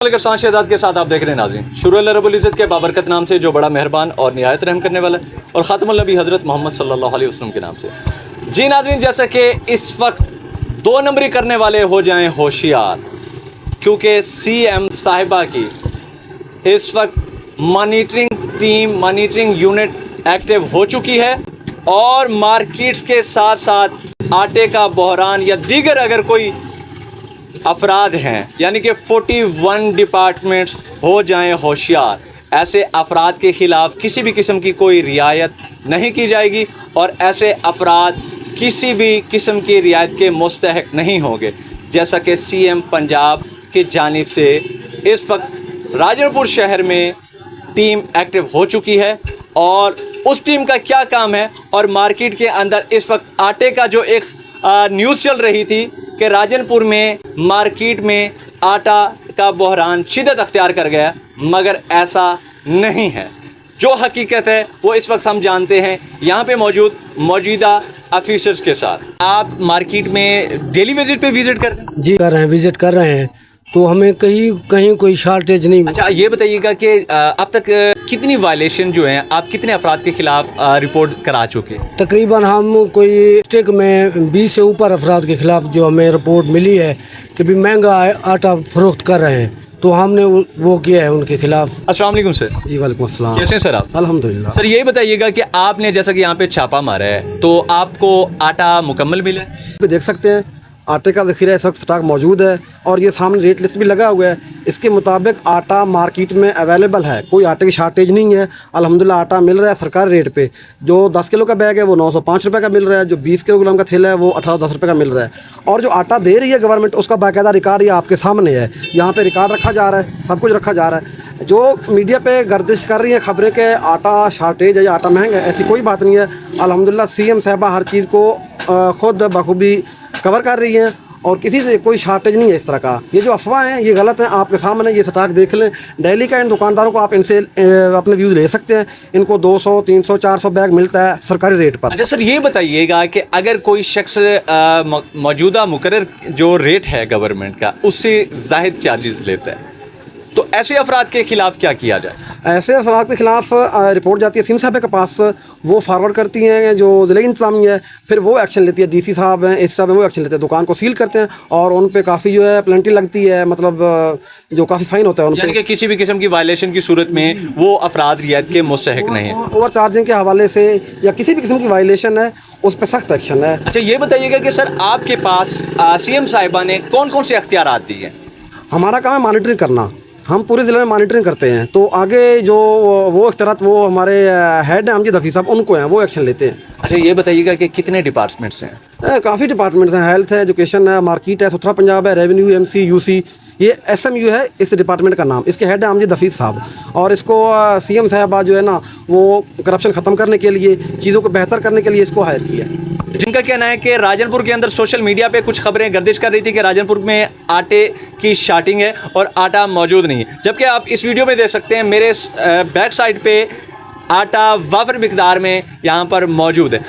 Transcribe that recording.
शहजाद के साथ आप देख रहे हैं नाज़रीन। शुरू अल्लाह रब्बुल इज़्ज़त के बाबरकत नाम से जो बड़ा मेहरबान और निहायत रहम करने वाला और ख़ातमुल नबी हज़रत मोहम्मद सल्लल्लाहु अलैहि वसल्लम के नाम से। जी नाज़रीन, जैसा कि इस वक्त 2 नंबरी करने वाले हो जाएं होशियार, क्योंकि सीएम साहिबा की इस वक्त monitoring team, monitoring unit active हो चुकी है और मार्केट्स के साथ साथ आटे का बहरान या दीगर अगर कोई अफराद हैं, यानी कि 41 डिपार्टमेंट्स हो जाएं होशियार, ऐसे अफराद के ख़िलाफ़ किसी भी किस्म की कोई रियायत नहीं की जाएगी और ऐसे अफराद किसी भी किस्म की रियायत के मुस्तहक नहीं होंगे। जैसा कि सीएम पंजाब की जानिब से इस वक्त राजनपुर शहर में टीम एक्टिव हो चुकी है और उस टीम का क्या काम है और मार्केट के अंदर इस वक्त आटे का जो एक न्यूज़ चल रही थी कि राजनपुर में मार्केट में आटा का बहरान शिद्दत अख्तियार कर गया, मगर ऐसा नहीं है। जो हकीकत है वो इस वक्त हम जानते हैं यहाँ पे मौजूदा ऑफिसर्स के साथ। आप मार्केट में डेली विजिट पे विजिट कर रहे हैं? जी कर रहे हैं, विजिट कर रहे हैं, तो हमें कहीं कोई शॉर्टेज नहीं। अच्छा, ये बताइएगा कि अब तक कितनी वायलेशन जो हैं, आप कितने अफराद के खिलाफ रिपोर्ट करा चुके हैं? तकरीबन हम कोई स्टिक में 20 से ऊपर अफराद के खिलाफ जो हमें रिपोर्ट मिली है कि भी महंगा आटा फरोख्त कर रहे हैं, तो हमने वो किया है उनके खिलाफ। अस्सलाम वालेकुम सर। जी वालेकुम अस्सलाम। कैसे हैं सर आप? अल्हम्दुलिल्लाह। सर ये बताइएगा कि आपने जैसा कि यहाँ पे छापा मारा है, तो आपको आटा मुकम्मल मिला है? देख सकते हैं आटे का ज़ख़ीरा इस वक्त स्टॉक मौजूद है और ये सामने रेट लिस्ट भी लगा हुआ है। इसके मुताबिक आटा मार्केट में अवेलेबल है, कोई आटे की शार्टेज नहीं है। अल्हम्दुलिल्लाह आटा मिल रहा है सरकारी रेट पे। जो 10 किलो का बैग है वो 905 रुपये का मिल रहा है, जो 20 किलोग्राम का थैला है वो 1810 रुपये का मिल रहा है। और जो आटा दे रही है गवर्नमेंट, उसका बाकायदा रिकॉर्ड ये आपके सामने है। यहाँ पर रिकॉर्ड रखा जा रहा है, सब कुछ रखा जा रहा है। जो मीडिया पे गर्दिश कर रही है खबरें के आटा शार्टेज है या आटा महंगा है, ऐसी कोई बात नहीं है। अल्हम्दुलिल्लाह सीएम साहबा हर चीज़ को खुद बखूबी कवर कर रही हैं और किसी से कोई शार्टेज नहीं है इस तरह का। ये जो अफवाह हैं ये गलत हैं, आपके सामने ये स्टॉक देख लें। डेली का इन दुकानदारों को आप इनसे अपने व्यूज़ ले सकते हैं। इनको 200, 300, 400 बैग मिलता है सरकारी रेट पर। अच्छा सर, ये बताइएगा कि अगर कोई शख्स मौजूदा मुकर्रर जो रेट है गवर्नमेंट का, उससे ज़ाहिद चार्जेस लेता है, तो ऐसे अफराद के खिलाफ क्या किया जाए? ऐसे अफराद के खिलाफ रिपोर्ट जाती है सीएम साहब के पास, वो फारवर्ड करती हैं जो ज़िला इंतज़ामिया है, फिर वो एक्शन लेती है। डीसी साहब हैं, एस साहब हैं, वो एक्शन लेते हैं, दुकान को सील करते हैं और उन पे काफ़ी जो है पेनल्टी लगती है, मतलब जो काफ़ी फ़ाइन होता है उन यानी कि किसी भी किस्म की वायलेशन की सूरत में वो अफराद रियायत के मुस्तहक नहीं है। ओवर चार्जिंग के हवाले से या किसी भी किस्म की वायलेशन है उस पर सख्त एक्शन है। अच्छा, ये बताइएगा कि सर आपके पास सीएम साहिबा ने कौन कौन से अख्तियारात दिए हैं? हमारा काम है मॉनिटरिंग करना, हम पूरे ज़िले में मॉनिटरिंग करते हैं। तो आगे जो वो अख्तियारात वो हमारे हेड हैं अमजद हफीज़ साहब, उनको हैं, वो एक्शन लेते हैं। अच्छा, ये बताइएगा कि कितने डिपार्टमेंट्स हैं? काफ़ी डिपार्टमेंट्स हैं, हेल्थ है, एजुकेशन है, मार्केट है, सुथरा पंजाब है, रेवेन्यू, एमसी, यूसी, ये एसएमयू है इस डिपार्टमेंट का नाम। इसके हेड है अमजद हफीज़ साहब और इसको सीएम साहबा जो है ना वो करप्शन ख़त्म करने के लिए, चीज़ों को बेहतर करने के लिए इसको हायर किया। जिनका कहना है कि राजनपुर के अंदर सोशल मीडिया पे कुछ खबरें गर्दिश कर रही थी कि राजनपुर में आटे की शार्टिंग है और आटा मौजूद नहीं है, जबकि आप इस वीडियो में देख सकते हैं मेरे बैक साइड पे आटा वाफर मिकदार में यहाँ पर मौजूद है।